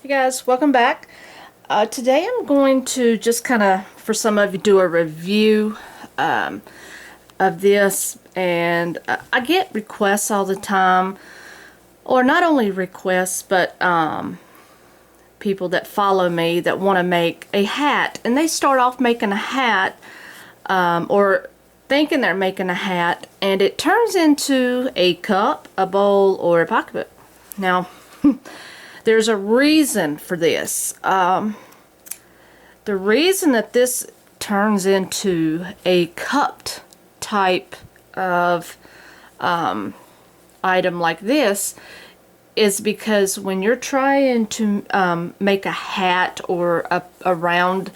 Hey guys, welcome back. Today I'm going to just kind of, for some of you, do a review of this, and I get requests all the time, or not only requests, but people that follow me that want to make a hat, and they start off making a hat or thinking they're making a hat, and it turns into a cup, a bowl, or a pocketbook. Now there's a reason for this. The reason that this turns into a cupped type of item like this is because when you're trying to make a hat or a round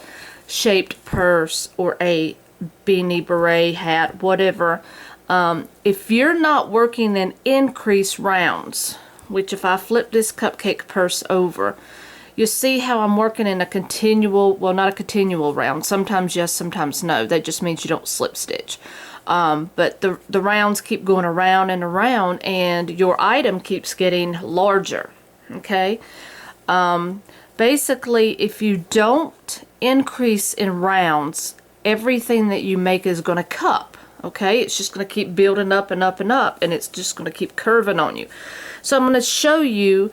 shaped purse or a beanie, beret, hat, whatever, if you're not working in increased rounds, which if I flip this cupcake purse over, you see how I'm working in a continual, well, not a continual round. Sometimes yes, sometimes no. That just means you don't slip stitch. But the rounds keep going around and around, and your item keeps getting larger. Okay? Basically, if you don't increase in rounds, everything that you make is going to cup. Okay? It's just going to keep building up and up and up, and it's just going to keep curving on you. So I'm going to show you,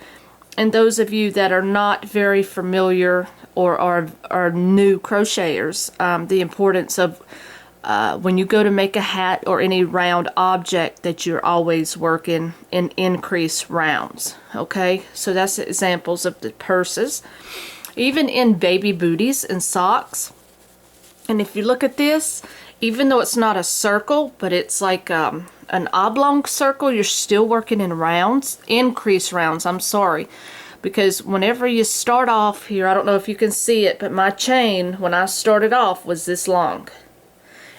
and those of you that are not very familiar or are new crocheters, the importance of when you go to make a hat or any round object that you're always working in increased rounds. Okay, so that's examples of the purses, even in baby booties and socks. And if you look at this, even though it's not a circle, but it's like an oblong circle, you're still working in rounds, increased rounds, I'm sorry. Because whenever you start off here, I don't know if you can see it, but my chain, when I started off, was this long.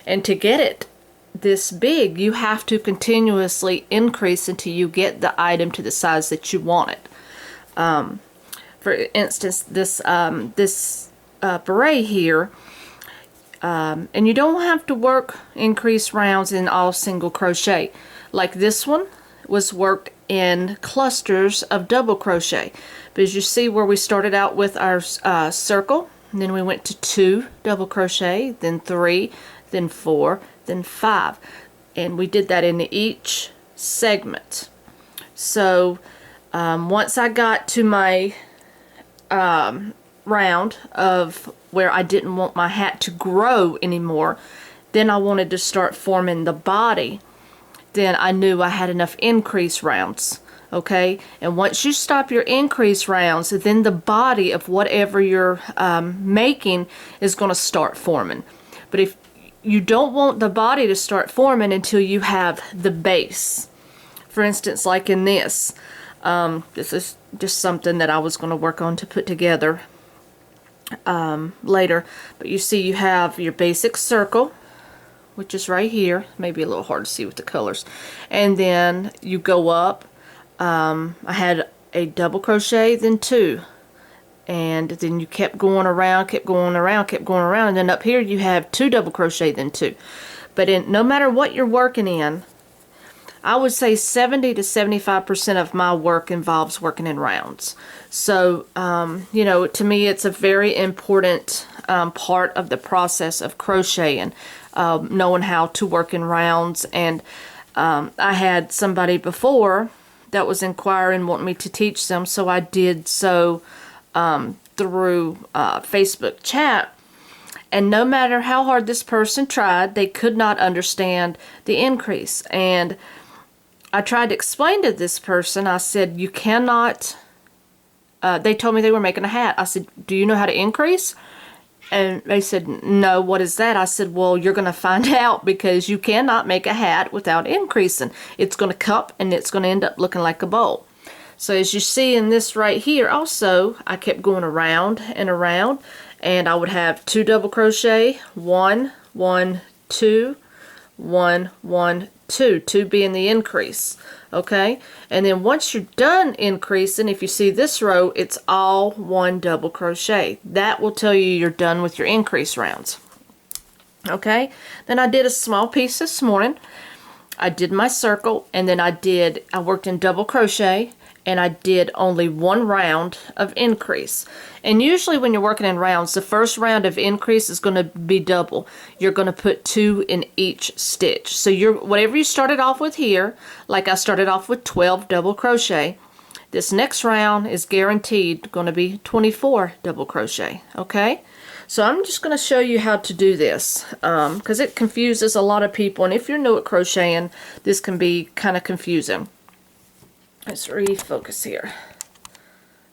And to get it this big, you have to continuously increase until you get the item to the size that you want it. For instance, this beret here, and you don't have to work increased rounds in all single crochet. Like this one was worked in clusters of double crochet. But as you see where we started out with our circle, and then we went to 2 double crochet, then 3, then 4, then 5. And we did that in each segment. So once I got to my round of where I didn't want my hat to grow anymore, then I wanted to start forming the body. Then I knew I had enough increase rounds. Okay, and once you stop your increase rounds, then the body of whatever you're making is going to start forming. But if you don't want the body to start forming until you have the base. For instance, like in this is just something that I was going to work on to put together later. But you see you have your basic circle, which is right here, maybe a little hard to see with the colors, and then you go up. I had a double crochet, then 2, and then you kept going around, kept going around, kept going around, and then up here you have 2 double crochet, then 2. But no matter what you're working in, I would say 70 to 75% of my work involves working in rounds. So, you know, to me it's a very important part of the process of crocheting, knowing how to work in rounds. And I had somebody before that was inquiring, wanting me to teach them, so I did so through Facebook chat. And no matter how hard this person tried, they could not understand the increase. And I tried to explain to this person, I said, you cannot, they told me they were making a hat. I said, do you know how to increase? And they said, no, what is that? I said, well, you're going to find out, because you cannot make a hat without increasing. It's going to cup, and it's going to end up looking like a bowl. So as you see in this right here, also, I kept going around and around, and I would have 2 double crochet, 1, 1, 2, 1, 1, 2, 2 being the increase. Okay, and then once you're done increasing, if you see this row, it's all 1 double crochet. That will tell you you're done with your increase rounds. Okay, then I did a small piece this morning. I did my circle, and then I worked in double crochet, and I did only one round of increase. And usually when you're working in rounds, the first round of increase is going to be double. You're going to put 2 in each stitch. So whatever you started off with here, like I started off with 12 double crochet, this next round is guaranteed going to be 24 double crochet, okay? So I'm just going to show you how to do this because it confuses a lot of people, and if you're new at crocheting, this can be kind of confusing. Let's refocus here.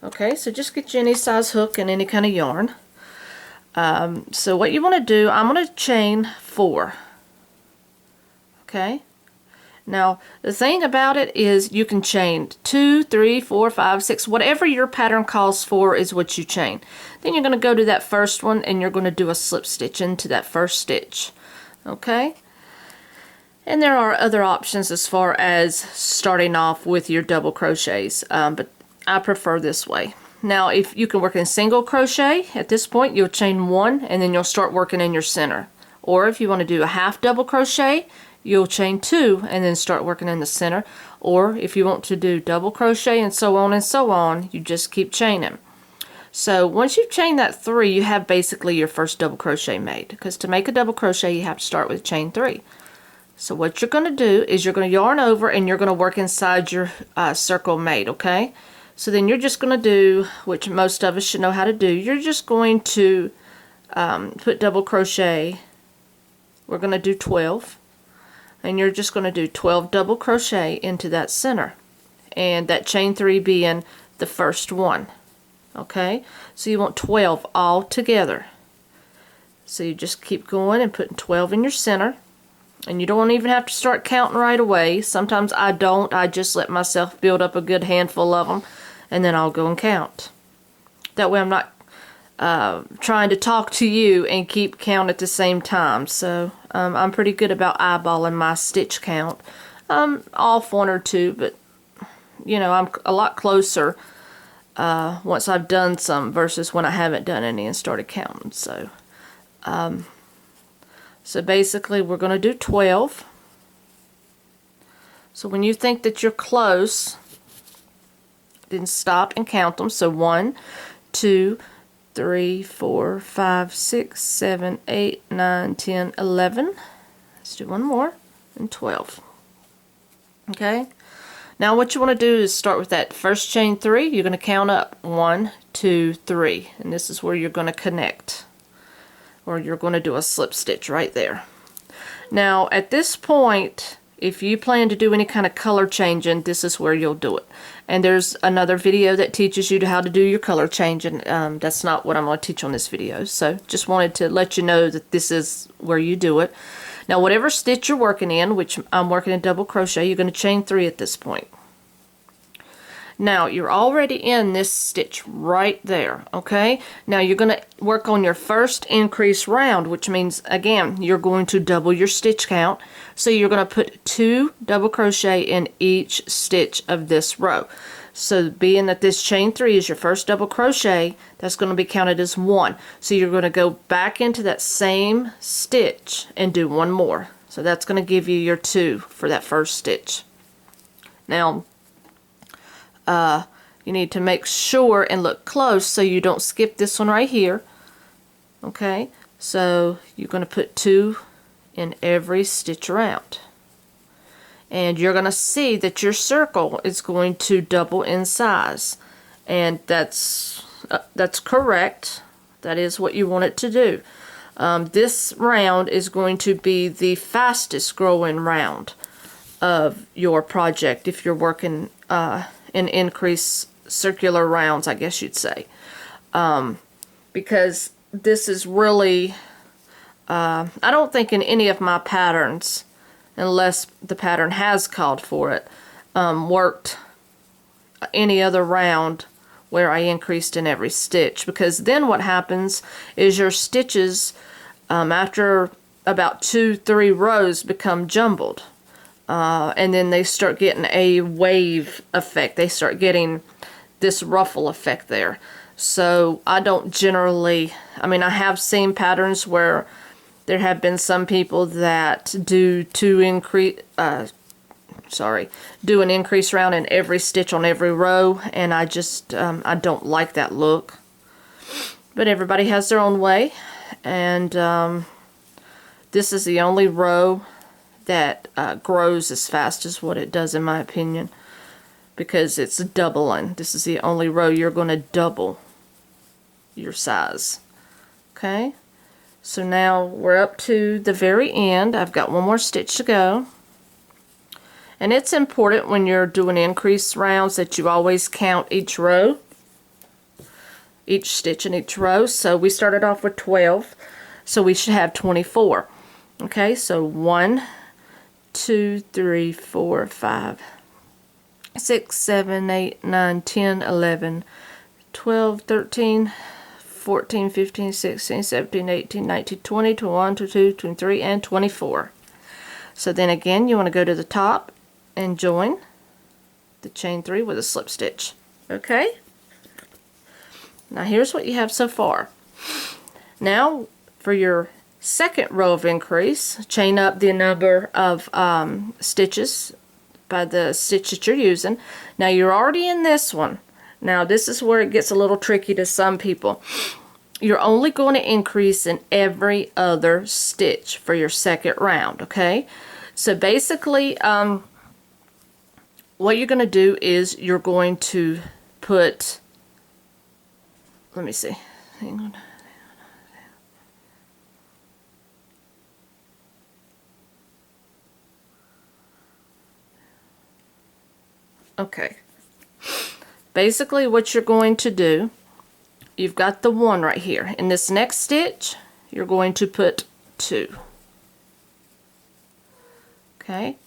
Okay, so just get you any size hook and any kind of yarn. So what you want to do, I'm going to chain 4. Okay. Now, the thing about it is you can chain 2, 3, 4, 5, 6, whatever your pattern calls for is what you chain. Then you're going to go to that first one and you're going to do a slip stitch into that first stitch. Okay? And there are other options as far as starting off with your double crochets, but I prefer this way. Now, if you can work in single crochet, at this point you'll chain 1 and then you'll start working in your center. Or if you want to do a half double crochet, you'll chain 2 and then start working in the center. Or if you want to do double crochet and so on, you just keep chaining. So once you've chained that 3, you have basically your first double crochet made, because to make a double crochet you have to start with chain 3. So what you're going to do is you're going to yarn over and you're going to work inside your circle made, okay? So then you're just going to do, which most of us should know how to do, you're just going to put double crochet. We're going to do 12. And you're just going to do 12 double crochet into that center, and that chain 3 being the first one. Okay, so you want 12 all together. So you just keep going and putting 12 in your center, and you don't even have to start counting right away. Sometimes I don't, I just let myself build up a good handful of them and then I'll go and count. That way I'm not trying to talk to you and keep count at the same time. So I'm pretty good about eyeballing my stitch count. Off 1 or 2, but you know, I'm a lot closer once I've done some versus when I haven't done any and started counting. So so basically we're going to do 12. So when you think that you're close, then stop and count them. So 1, 2, 3, 4, 5, 6, 7, 8, 9, 10, 11. Let's do one more, and 12. Okay? Now what you want to do is start with that first chain 3. You're going to count up 1, 2, 3. And this is where you're going to connect. Or you're going to do a slip stitch right there. Now at this point, if you plan to do any kind of color changing, this is where you'll do it. And there's another video that teaches you how to do your color changing. That's not what I'm going to teach on this video. So just wanted to let you know that this is where you do it. Now whatever stitch you're working in, which I'm working in double crochet, you're going to chain 3 at this point. Now you're already in this stitch right there, okay? Now you're going to work on your first increase round, which means again you're going to double your stitch count. So you're going to put 2 double crochet in each stitch of this row. So being that this chain 3 is your first double crochet, that's going to be counted as 1. So you're going to go back into that same stitch and do 1 more. So that's going to give you your 2 for that first stitch. Now you need to make sure and look close so you don't skip this one right here. Okay, so you're going to put 2 in every stitch around, and you're going to see that your circle is going to double in size, and that's correct. That is what you want it to do. This round is going to be the fastest growing round of your project if you're working in increase circular rounds, I guess you'd say, because this is really I don't think in any of my patterns, unless the pattern has called for it, worked any other round where I increased in every stitch, because then what happens is your stitches after about 2-3 rows become jumbled, and then they start getting a wave effect. They start getting this ruffle effect there. So I don't generally, I mean, I have seen patterns where there have been some people that do 2 sorry, do an increase round in every stitch on every row, and I just I don't like that look. But everybody has their own way, and this is the only row that grows as fast as what it does, in my opinion, because it's doubling. This is the only row you're going to double your size. Okay, so now we're up to the very end. I've got one more stitch to go. And it's important when you're doing increase rounds that you always count each row, each stitch in each row. So we started off with 12, so we should have 24. Okay, so 1, 2, 3, 4, 5, 6, 7, 8, 9, 10, 11, 12, 13, 14, 15, 16, 17, 18, 19, 20, 21, 22, 23, and 24. So then again, you want to go to the top and join the chain 3 with a slip stitch. Okay? Now here's what you have so far. Now for your second row of increase, chain up the number of stitches by the stitch that you're using. Now you're already in this one. Now this is where it gets a little tricky to some people. You're only going to increase in every other stitch for your second round, okay? So basically, what you're going to do is you're going to put, let me see, hang on. Okay. Basically what you're going to do, you've got the 1 right here. In this next stitch, you're going to put 2. Okay?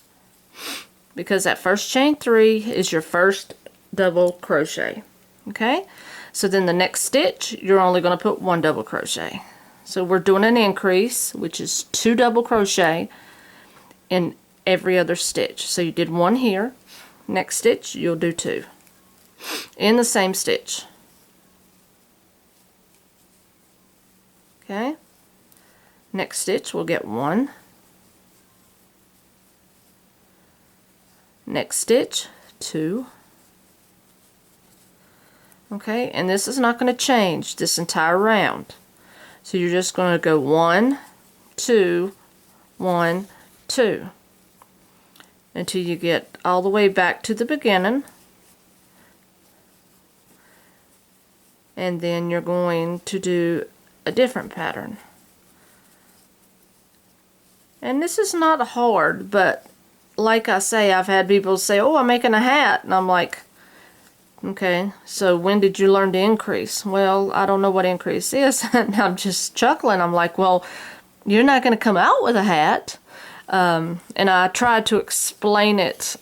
Because that first chain 3 is your first double crochet. Okay? So then the next stitch, you're only going to put 1 double crochet. So we're doing an increase, which is 2 double crochet in every other stitch. So you did 1 here. Next stitch, you'll do 2 in the same stitch. Okay? Next stitch, we'll get 1. Next stitch, 2. Okay, and this is not going to change this entire round. So you're just going to go 1, 2, 1, 2 until you get all the way back to the beginning. And then you're going to do a different pattern. And this is not hard, but like I say, I've had people say, oh, I'm making a hat. And I'm like, okay, so when did you learn to increase? Well, I don't know what increase is. And I'm just chuckling. I'm like, well, you're not going to come out with a hat. And I tried to explain it,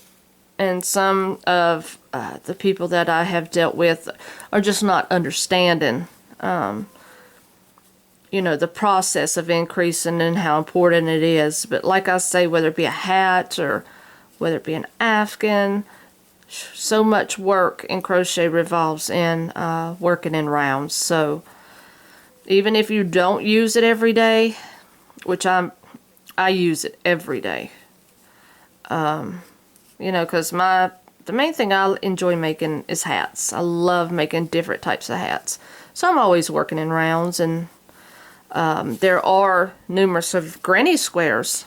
and some of the people that I have dealt with are just not understanding, you know, the process of increasing and how important it is. But like I say, whether it be a hat or whether it be an afghan, so much work in crochet revolves in working in rounds. So even if you don't use it every day, which I use it every day, you know, because the main thing I enjoy making is hats. I love making different types of hats. So I'm always working in rounds, and there are numerous of granny squares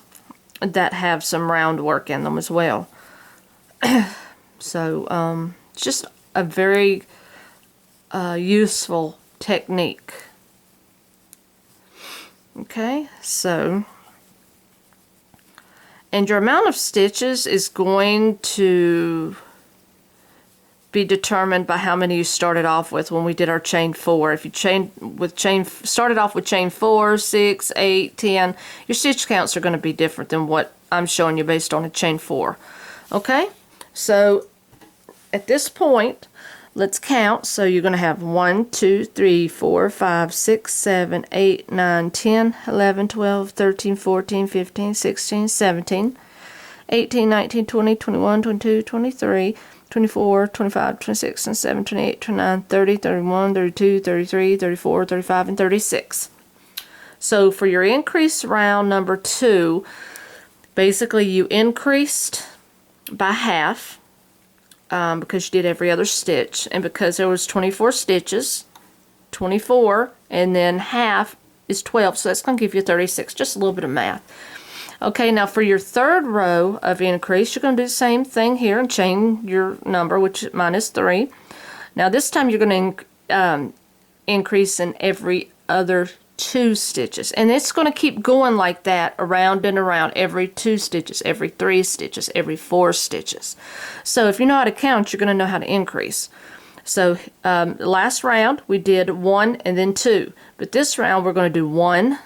that have some round work in them as well. So it's just a very useful technique. Okay, so, and your amount of stitches is going to be determined by how many you started off with when we did our chain 4. If you started off with chain 4, 6, 8, 10, your stitch counts are going to be different than what I'm showing you based on a chain 4. Okay, so at this point, let's count. So you're going to have 1, 2, 3, 4, 5, 6, 7, 8, 9, 10, 11, 12, 13, 14, 15, 16, 17, 18, 19, 20, 21, 22, 23, 24, 25, 26, 27, 28, 29, 30, 31, 32, 33, 34, 35, and 36. So for your increase round number 2, basically you increased by half, because you did every other stitch, and because there was 24 stitches, 24 and then half is 12, so that's going to give you 36. Just a little bit of math. Okay, now for your third row of increase, you're going to do the same thing here and chain your number, which mine is 3. Now this time you're going to increase in every other 2 stitches, and it's going to keep going like that around and around, every 2 stitches, every 3 stitches, every 4 stitches. So if you know how to count, you're going to know how to increase. So last round we did 1 and then 2, but this round we're going to do 1,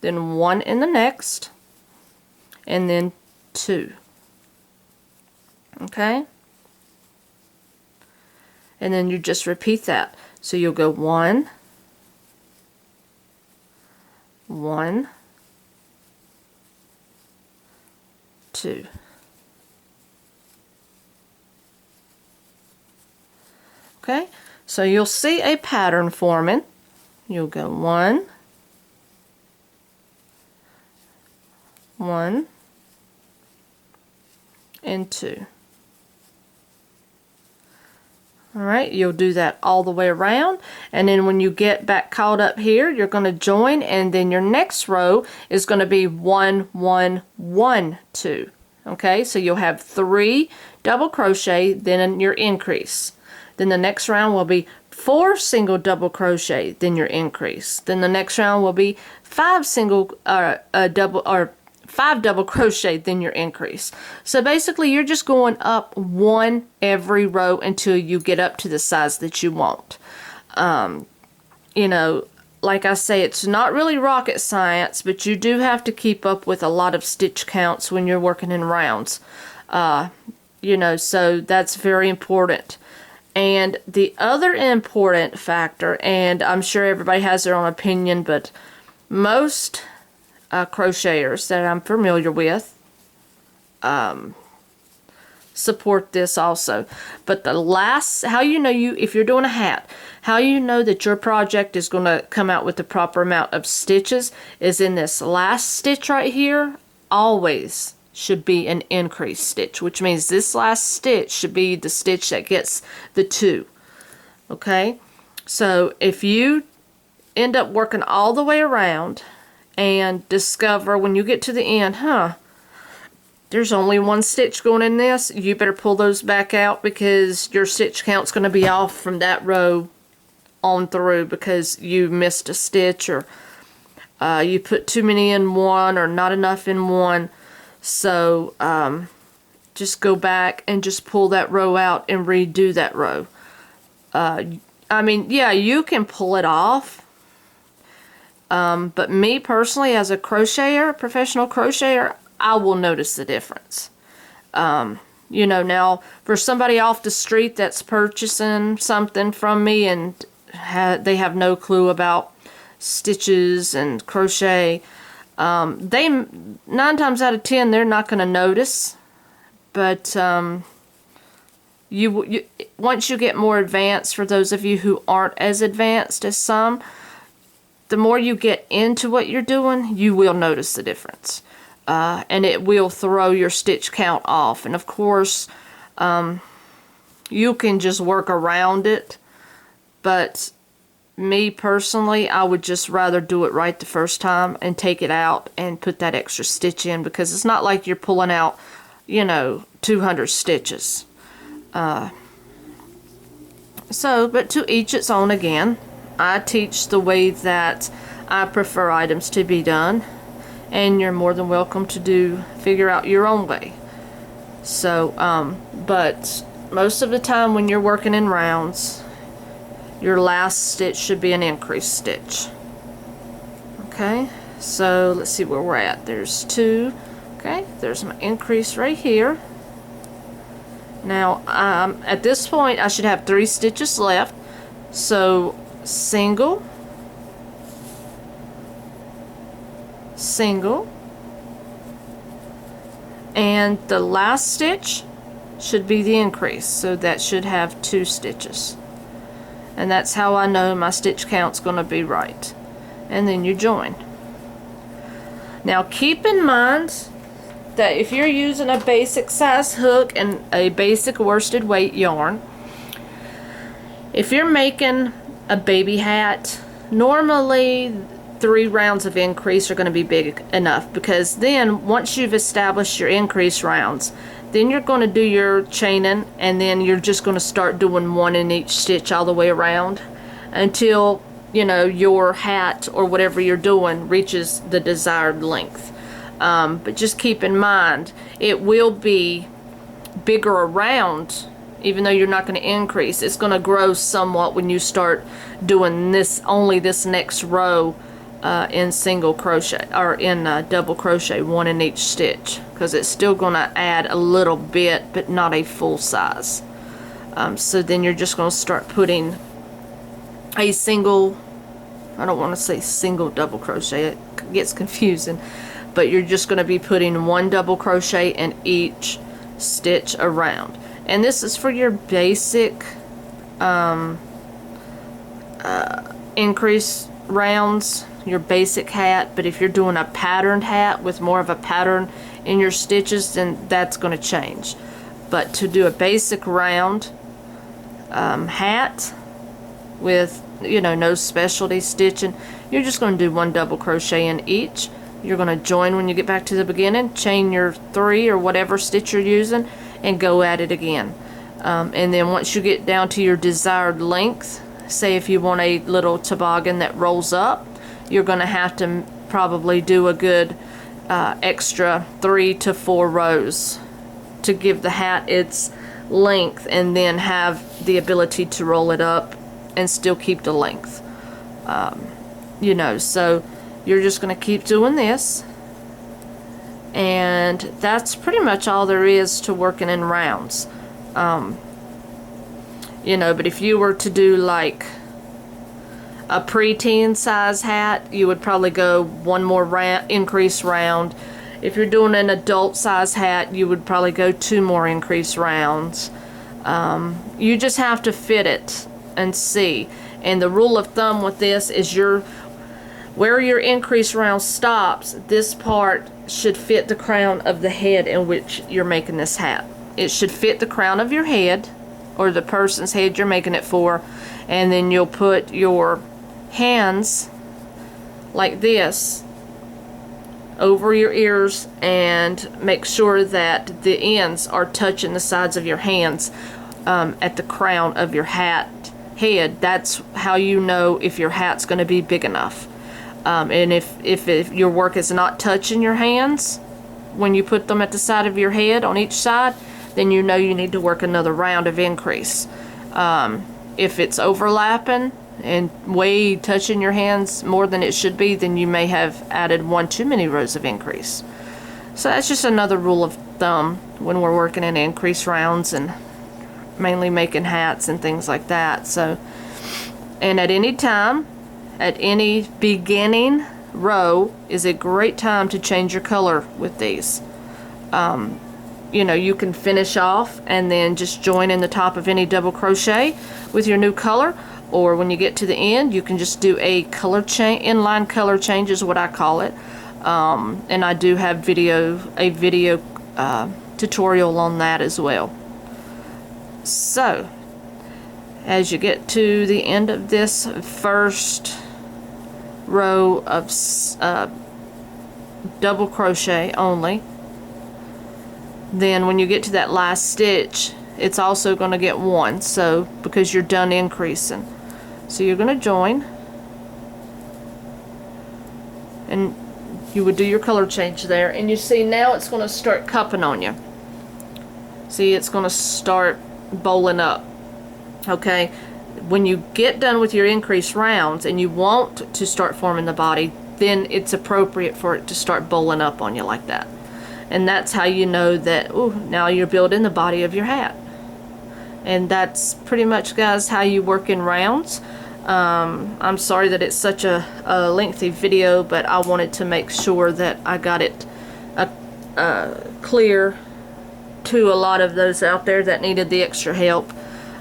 then 1 in the next, and then 2. Okay? And then you just repeat that. So you'll go 1, 1, 2. Okay, so you'll see a pattern forming. You'll go 1, 1, and 2. Alright, you'll do that all the way around, and then when you get back caught up here, you're going to join, and then your next row is going to be 1, 1, 1, 2. Okay, so you'll have 3 double crochet, then your increase. Then the next round will be 4 single double crochet, then your increase. Then the next round will be 5 double crochet, then your increase. So basically you're just going up 1 every row until you get up to the size that you want. You know, like I say, it's not really rocket science, but you do have to keep up with a lot of stitch counts when you're working in rounds. You know, so that's very important. And the other important factor, and I'm sure everybody has their own opinion, but most crocheters that I'm familiar with support this also. But the last, how you know if you're doing a hat, how you know that your project is going to come out with the proper amount of stitches is in this last stitch right here. Always should be an increase stitch, which means this last stitch should be the stitch that gets the 2. Okay, so if you end up working all the way around and discover when you get to the end, there's only 1 stitch going in this, you better pull those back out, because your stitch count's going to be off from that row on through because you missed a stitch, or you put too many in one or not enough in one. So just go back and just pull that row out and redo that row. I mean, yeah, you can pull it off, but me personally, as a crocheter, professional crocheter, I will notice the difference. You know, now for somebody off the street that's purchasing something from me and they have no clue about stitches and crochet, they 9 times out of 10 they're not going to notice. But you once you get more advanced, for those of you who aren't as advanced as some, the more you get into what you're doing, you will notice the difference. And it will throw your stitch count off. And of course, you can just work around it, but me personally, I would just rather do it right the first time and take it out and put that extra stitch in, because it's not like you're pulling out, you know, 200 stitches. But to each its own again. I teach the way that I prefer items to be done, and you're more than welcome to figure out your own way. So, but most of the time when you're working in rounds, your last stitch should be an increase stitch. Okay, so let's see where we're at. There's 2. Okay, there's my increase right here. Now, at this point, I should have 3 stitches left. So, single, single, and the last stitch should be the increase. So that should have 2 stitches. And that's how I know my stitch count's going to be right. And then you join. Now keep in mind that if you're using a basic size hook and a basic worsted weight yarn, if you're making a baby hat, normally 3 rounds of increase are going to be big enough, because then once you've established your increase rounds, then you're going to do your chaining, and then you're just going to start doing 1 in each stitch all the way around until, you know, your hat or whatever you're doing reaches the desired length. But just keep in mind, it will be bigger around, even though you're not going to increase. It's going to grow somewhat when you start doing this, only this next row in single crochet, or in double crochet, 1 in each stitch, because it's still going to add a little bit, but not a full size. So then you're just going to start putting a single, I don't want to say single double crochet, it gets confusing, but you're just going to be putting 1 double crochet in each stitch around. And this is for your basic increase rounds, your basic hat. But if you're doing a patterned hat with more of a pattern in your stitches, then that's going to change. But to do a basic round hat with, you know, no specialty stitching, you're just going to do 1 double crochet in each. You're going to join when you get back to the beginning, chain your 3 or whatever stitch you're using, and go at it again. And then once you get down to your desired length, say if you want a little toboggan that rolls up, you're going to have to probably do a good extra 3 to 4 rows to give the hat its length, and then have the ability to roll it up and still keep the length. You know, so you're just going to keep doing this, and that's pretty much all there is to working in rounds. You know, but if you were to do like a preteen size hat, you would probably go 1 more increase round. If you're doing an adult size hat, you would probably go 2 more increase rounds. You just have to fit it and see. And the rule of thumb with this is where your increase round stops, this part should fit the crown of the head in which you're making this hat. It should fit the crown of your head, or the person's head you're making it for, and then you'll put your hands like this over your ears and make sure that the ends are touching the sides of your hands at the crown of your head. That's how you know if your hat's going to be big enough. And if your work is not touching your hands when you put them at the side of your head on each side, then you know you need to work another round of increase. If it's overlapping and way touching your hands more than it should be, then you may have added 1 too many rows of increase. So that's just another rule of thumb when we're working in increase rounds and mainly making hats and things like that. So, and at any time, at any beginning row is a great time to change your color with these. You know, you can finish off and then just join in the top of any double crochet with your new color, or when you get to the end, you can just do a color change, inline color change is what I call it. And I do have a video tutorial on that as well. So, as you get to the end of this first row of double crochet only, then when you get to that last stitch, it's also going to get 1, so because you're done increasing. So you're going to join, and you would do your color change there, and you see now it's going to start cupping on you. See, it's going to start bowling up. Okay, when you get done with your increase rounds and you want to start forming the body, then it's appropriate for it to start bowling up on you like that. And that's how you know that, ooh, now you're building the body of your hat. And that's pretty much, guys, how you work in rounds. I'm sorry that it's such a lengthy video, but I wanted to make sure that I got it clear to a lot of those out there that needed the extra help.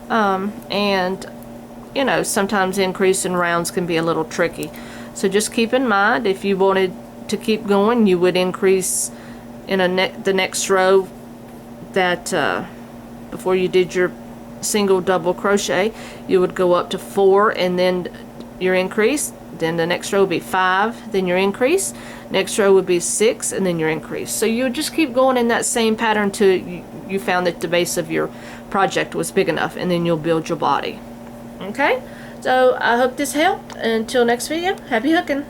And, you know, sometimes increasing rounds can be a little tricky. So just keep in mind, if you wanted to keep going, you would increase in the next row that before you did your single double crochet, you would go up to 4 and then your increase. Then the next row would be 5, then your increase. Next row would be 6, and then your increase. So you just keep going in that same pattern until you found that the base of your project was big enough, and then you'll build your body. Okay, so I hope this helped. Until next video, happy hooking.